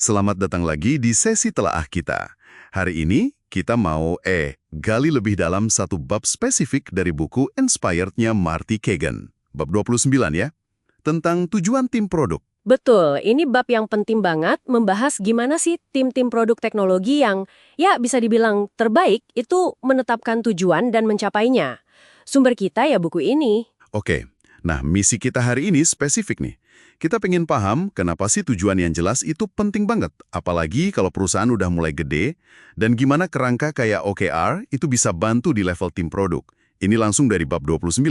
Selamat datang lagi di sesi telaah kita. Hari ini kita mau gali lebih dalam satu bab spesifik dari buku Inspired-nya Marty Cagan. Bab 29 ya, tentang tujuan tim produk. Betul, ini bab yang penting banget membahas gimana sih tim-tim produk teknologi yang ya bisa dibilang terbaik itu menetapkan tujuan dan mencapainya. Sumber kita ya buku ini. Oke, nah misi kita hari ini spesifik nih. Kita pengen paham kenapa sih tujuan yang jelas itu penting banget, apalagi kalau perusahaan udah mulai gede, dan gimana kerangka kayak OKR itu bisa bantu di level tim produk. Ini langsung dari bab 29.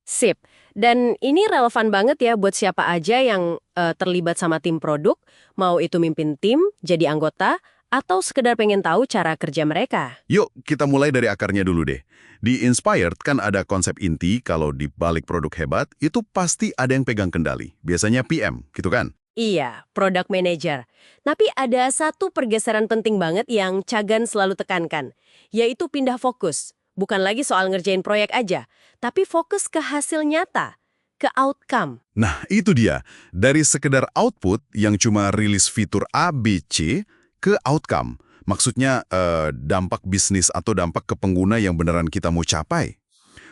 Sip. Dan ini relevan banget ya buat siapa aja yang terlibat sama tim produk, mau itu mimpin tim, jadi anggota, atau sekedar pengen tahu cara kerja mereka. Yuk, kita mulai dari akarnya dulu deh. Di Inspired kan ada konsep inti kalau di balik produk hebat, itu pasti ada yang pegang kendali. Biasanya PM, gitu kan? Iya, product manager. Tapi ada satu pergeseran penting banget yang Cagan selalu tekankan, yaitu pindah fokus. Bukan lagi soal ngerjain proyek aja, tapi fokus ke hasil nyata, ke outcome. Nah, itu dia. Dari sekedar output yang cuma rilis fitur A, B, C, ke outcome. Maksudnya dampak bisnis atau dampak ke pengguna yang beneran kita mau capai.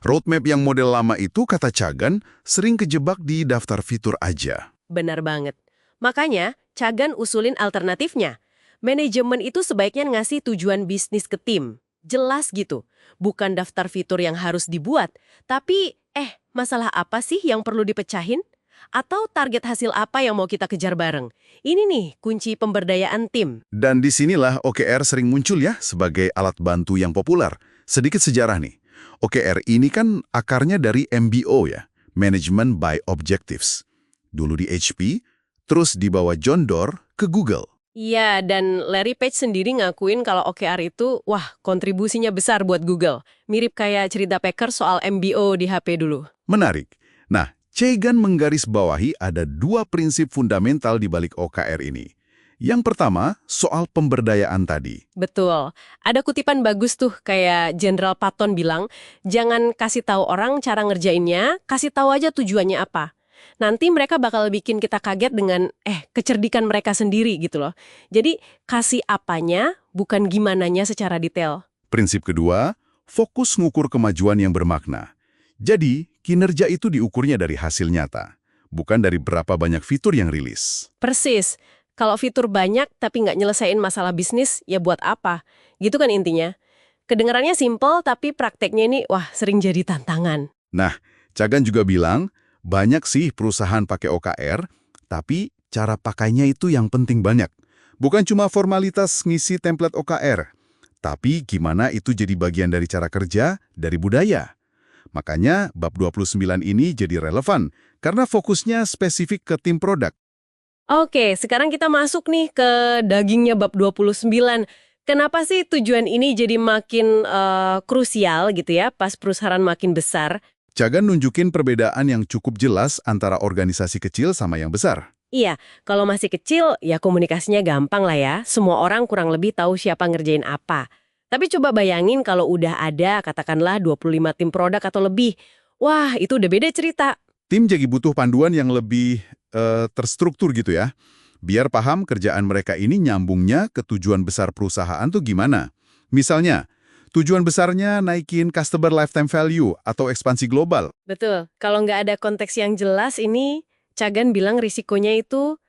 Roadmap yang model lama itu, kata Cagan, sering kejebak di daftar fitur aja. Benar banget. Makanya, Cagan usulin alternatifnya. Manajemen itu sebaiknya ngasih tujuan bisnis ke tim. Jelas gitu. Bukan daftar fitur yang harus dibuat, tapi masalah apa sih yang perlu dipecahin? Atau target hasil apa yang mau kita kejar bareng? Ini nih kunci pemberdayaan tim. Dan disinilah OKR sering muncul ya sebagai alat bantu yang populer. Sedikit sejarah nih. OKR ini kan akarnya dari MBO ya, Management by Objectives. Dulu di HP, terus dibawa John Doerr ke Google. Iya, dan Larry Page sendiri ngakuin kalau OKR itu, kontribusinya besar buat Google. Mirip kayak cerita Packer soal MBO di HP dulu. Menarik. Nah, Cagan menggarisbawahi ada dua prinsip fundamental di balik OKR ini. Yang pertama, soal pemberdayaan tadi. Betul. Ada kutipan bagus tuh kayak Jenderal Patton bilang, jangan kasih tahu orang cara ngerjainnya, kasih tahu aja tujuannya apa. Nanti mereka bakal bikin kita kaget dengan kecerdikan mereka sendiri gitu loh. Jadi kasih apanya, bukan gimananya secara detail. Prinsip kedua, fokus ngukur kemajuan yang bermakna. Jadi, kinerja itu diukurnya dari hasil nyata, bukan dari berapa banyak fitur yang rilis. Persis. Kalau fitur banyak tapi nggak nyelesain masalah bisnis, ya buat apa? Gitu kan intinya. Kedengarannya simpel tapi prakteknya ini, sering jadi tantangan. Nah, Cagan juga bilang, banyak sih perusahaan pakai OKR, tapi cara pakainya itu yang penting banyak. Bukan cuma formalitas ngisi template OKR, tapi gimana itu jadi bagian dari cara kerja, dari budaya. Makanya bab 29 ini jadi relevan, karena fokusnya spesifik ke tim produk. Oke, sekarang kita masuk nih ke dagingnya bab 29. Kenapa sih tujuan ini jadi makin krusial gitu ya, pas perusahaan makin besar? Cagan nunjukin perbedaan yang cukup jelas antara organisasi kecil sama yang besar. Iya, kalau masih kecil, ya komunikasinya gampang lah ya. Semua orang kurang lebih tahu siapa ngerjain apa. Tapi coba bayangin kalau udah ada, katakanlah 25 tim produk atau lebih. Wah, itu udah beda cerita. Tim jadi butuh panduan yang lebih terstruktur gitu ya. Biar paham kerjaan mereka ini nyambungnya ke tujuan besar perusahaan tuh gimana. Misalnya, tujuan besarnya naikin customer lifetime value atau ekspansi global. Betul, kalau nggak ada konteks yang jelas ini, Cagan bilang risikonya itu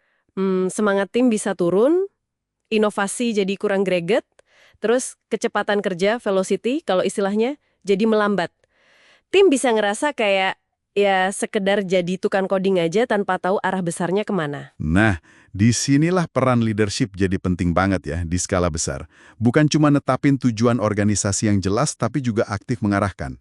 semangat tim bisa turun, inovasi jadi kurang greget, terus kecepatan kerja, velocity kalau istilahnya, jadi melambat. Tim bisa ngerasa kayak ya sekedar jadi tukang coding aja tanpa tahu arah besarnya kemana. Nah, disinilah peran leadership jadi penting banget ya di skala besar. Bukan cuma netapin tujuan organisasi yang jelas, tapi juga aktif mengarahkan.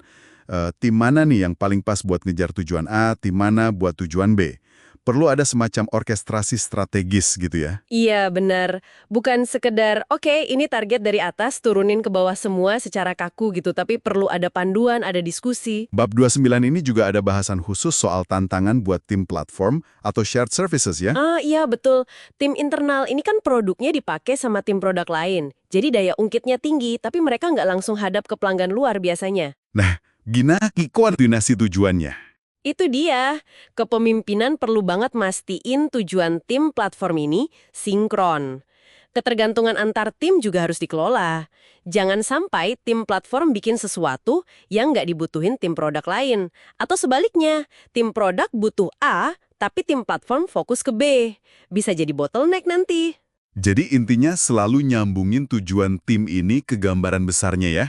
Tim mana nih yang paling pas buat ngejar tujuan A, tim mana buat tujuan B. Perlu ada semacam orkestrasi strategis gitu ya. Iya, benar. Bukan sekedar, oke, ini target dari atas, turunin ke bawah semua secara kaku gitu, tapi perlu ada panduan, ada diskusi. Bab 29 ini juga ada bahasan khusus soal tantangan buat tim platform atau shared services ya. Iya, betul. Tim internal ini kan produknya dipakai sama tim produk lain. Jadi daya ungkitnya tinggi, tapi mereka nggak langsung hadap ke pelanggan luar biasanya. Nah, gimana koordinasi tujuannya? Itu dia, kepemimpinan perlu banget mastiin tujuan tim platform ini sinkron. Ketergantungan antar tim juga harus dikelola. Jangan sampai tim platform bikin sesuatu yang nggak dibutuhin tim produk lain. Atau sebaliknya, tim produk butuh A, tapi tim platform fokus ke B. Bisa jadi bottleneck nanti. Jadi intinya selalu nyambungin tujuan tim ini ke gambaran besarnya ya.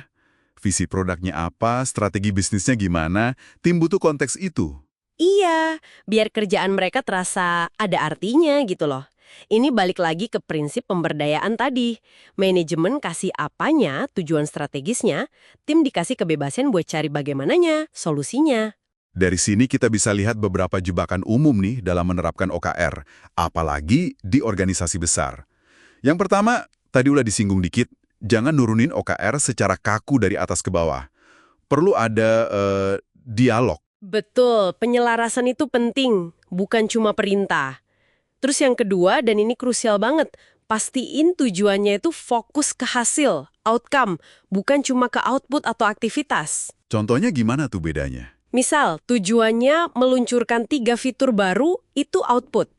Visi produknya apa, strategi bisnisnya gimana, tim butuh konteks itu. Iya, biar kerjaan mereka terasa ada artinya gitu loh. Ini balik lagi ke prinsip pemberdayaan tadi. Manajemen kasih apanya, tujuan strategisnya, tim dikasih kebebasan buat cari bagaimananya, solusinya. Dari sini kita bisa lihat beberapa jebakan umum nih dalam menerapkan OKR, apalagi di organisasi besar. Yang pertama, tadi udah disinggung dikit, jangan nurunin OKR secara kaku dari atas ke bawah. Perlu ada dialog. Betul, penyelarasan itu penting, bukan cuma perintah. Terus yang kedua, dan ini krusial banget, pastiin tujuannya itu fokus ke hasil, outcome, bukan cuma ke output atau aktivitas. Contohnya gimana tuh bedanya? Misal, tujuannya meluncurkan 3 fitur baru, itu output.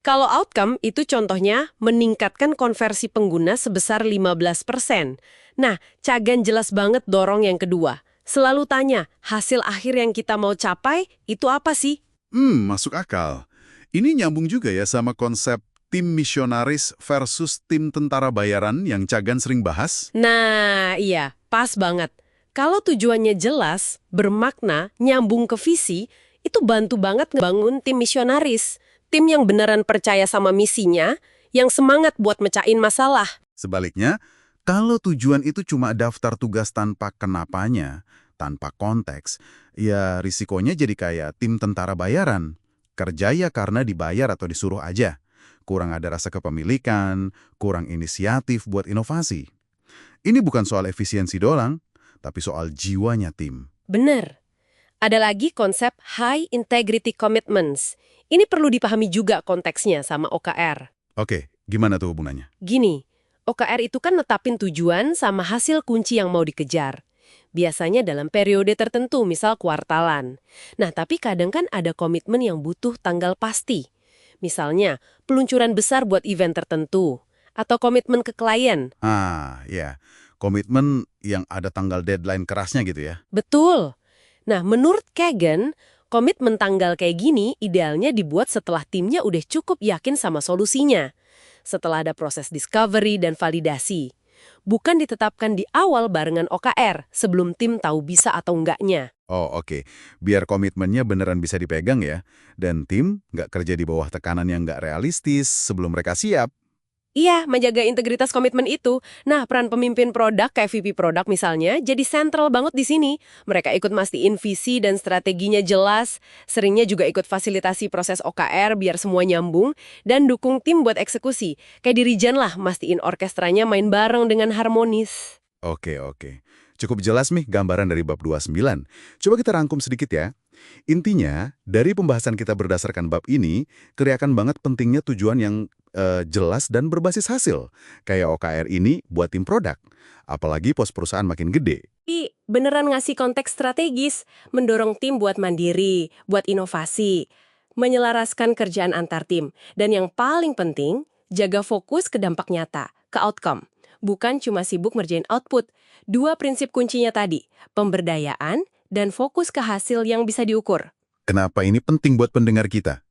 Kalau outcome, itu contohnya meningkatkan konversi pengguna sebesar 15%. Nah, Cagan jelas banget dorong yang kedua. Selalu tanya, hasil akhir yang kita mau capai, itu apa sih? Masuk akal. Ini nyambung juga ya sama konsep tim misionaris versus tim tentara bayaran yang Cagan sering bahas. Nah, iya, pas banget. Kalau tujuannya jelas, bermakna, nyambung ke visi, itu bantu banget ngebangun tim misionaris. Tim yang beneran percaya sama misinya, yang semangat buat mecahin masalah. Sebaliknya, kalau tujuan itu cuma daftar tugas tanpa kenapanya, tanpa konteks, ya risikonya jadi kayak tim tentara bayaran. Kerja ya karena dibayar atau disuruh aja. Kurang ada rasa kepemilikan, kurang inisiatif buat inovasi. Ini bukan soal efisiensi doang, tapi soal jiwanya tim. Bener. Ada lagi konsep high integrity commitments. Ini perlu dipahami juga konteksnya sama OKR. Oke, gimana tuh hubungannya? Gini, OKR itu kan netapin tujuan sama hasil kunci yang mau dikejar. Biasanya dalam periode tertentu, misal kuartalan. Nah, tapi kadang kan ada komitmen yang butuh tanggal pasti. Misalnya, peluncuran besar buat event tertentu. Atau komitmen ke klien. Ya. Komitmen yang ada tanggal deadline kerasnya gitu ya. Betul. Nah, menurut Kagan, komitmen tanggal kayak gini idealnya dibuat setelah timnya udah cukup yakin sama solusinya. Setelah ada proses discovery dan validasi. Bukan ditetapkan di awal barengan OKR sebelum tim tahu bisa atau enggaknya. Oh, oke. Biar komitmennya beneran bisa dipegang ya. Dan tim nggak kerja di bawah tekanan yang nggak realistis sebelum mereka siap. Iya, menjaga integritas komitmen itu. Nah, peran pemimpin produk kayak VP produk misalnya jadi sentral banget di sini. Mereka ikut mastiin visi dan strateginya jelas, seringnya juga ikut fasilitasi proses OKR biar semua nyambung, dan dukung tim buat eksekusi. Kayak dirijen lah, mastiin orkestranya main bareng dengan harmonis. Oke. Cukup jelas nih gambaran dari bab 29. Coba kita rangkum sedikit ya. Intinya, dari pembahasan kita berdasarkan bab ini, kelihatan banget pentingnya tujuan yang jelas dan berbasis hasil. Kayak OKR ini buat tim produk. Apalagi pos perusahaan makin gede. Beneran ngasih konteks strategis, mendorong tim buat mandiri, buat inovasi, menyelaraskan kerjaan antar tim, dan yang paling penting, jaga fokus ke dampak nyata, ke outcome. Bukan cuma sibuk ngerjain output. 2 prinsip kuncinya tadi, pemberdayaan dan fokus ke hasil yang bisa diukur. Kenapa ini penting buat pendengar kita?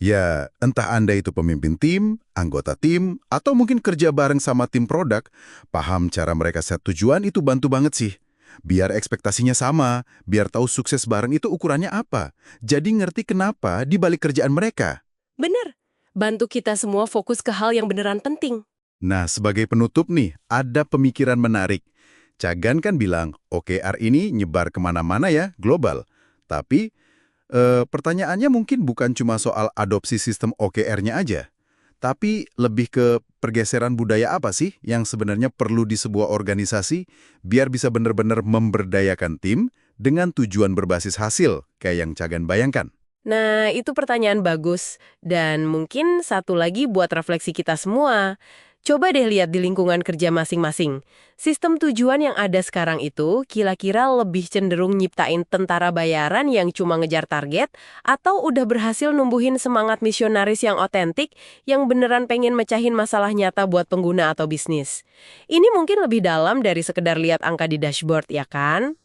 Ya, entah Anda itu pemimpin tim, anggota tim, atau mungkin kerja bareng sama tim produk, paham cara mereka set tujuan itu bantu banget sih. Biar ekspektasinya sama, biar tahu sukses bareng itu ukurannya apa. Jadi ngerti kenapa di balik kerjaan mereka. Bener, bantu kita semua fokus ke hal yang beneran penting. Nah, sebagai penutup nih, ada pemikiran menarik. Cagan kan bilang, OKR ini nyebar kemana-mana ya, global. Tapi, pertanyaannya mungkin bukan cuma soal adopsi sistem OKR-nya aja. Tapi lebih ke pergeseran budaya apa sih yang sebenarnya perlu di sebuah organisasi biar bisa benar-benar memberdayakan tim dengan tujuan berbasis hasil, kayak yang Cagan bayangkan. Nah, itu pertanyaan bagus. Dan mungkin satu lagi buat refleksi kita semua. Coba deh lihat di lingkungan kerja masing-masing. Sistem tujuan yang ada sekarang itu kira-kira lebih cenderung nyiptain tentara bayaran yang cuma ngejar target atau udah berhasil numbuhin semangat misionaris yang otentik yang beneran pengen mecahin masalah nyata buat pengguna atau bisnis. Ini mungkin lebih dalam dari sekedar lihat angka di dashboard, ya kan?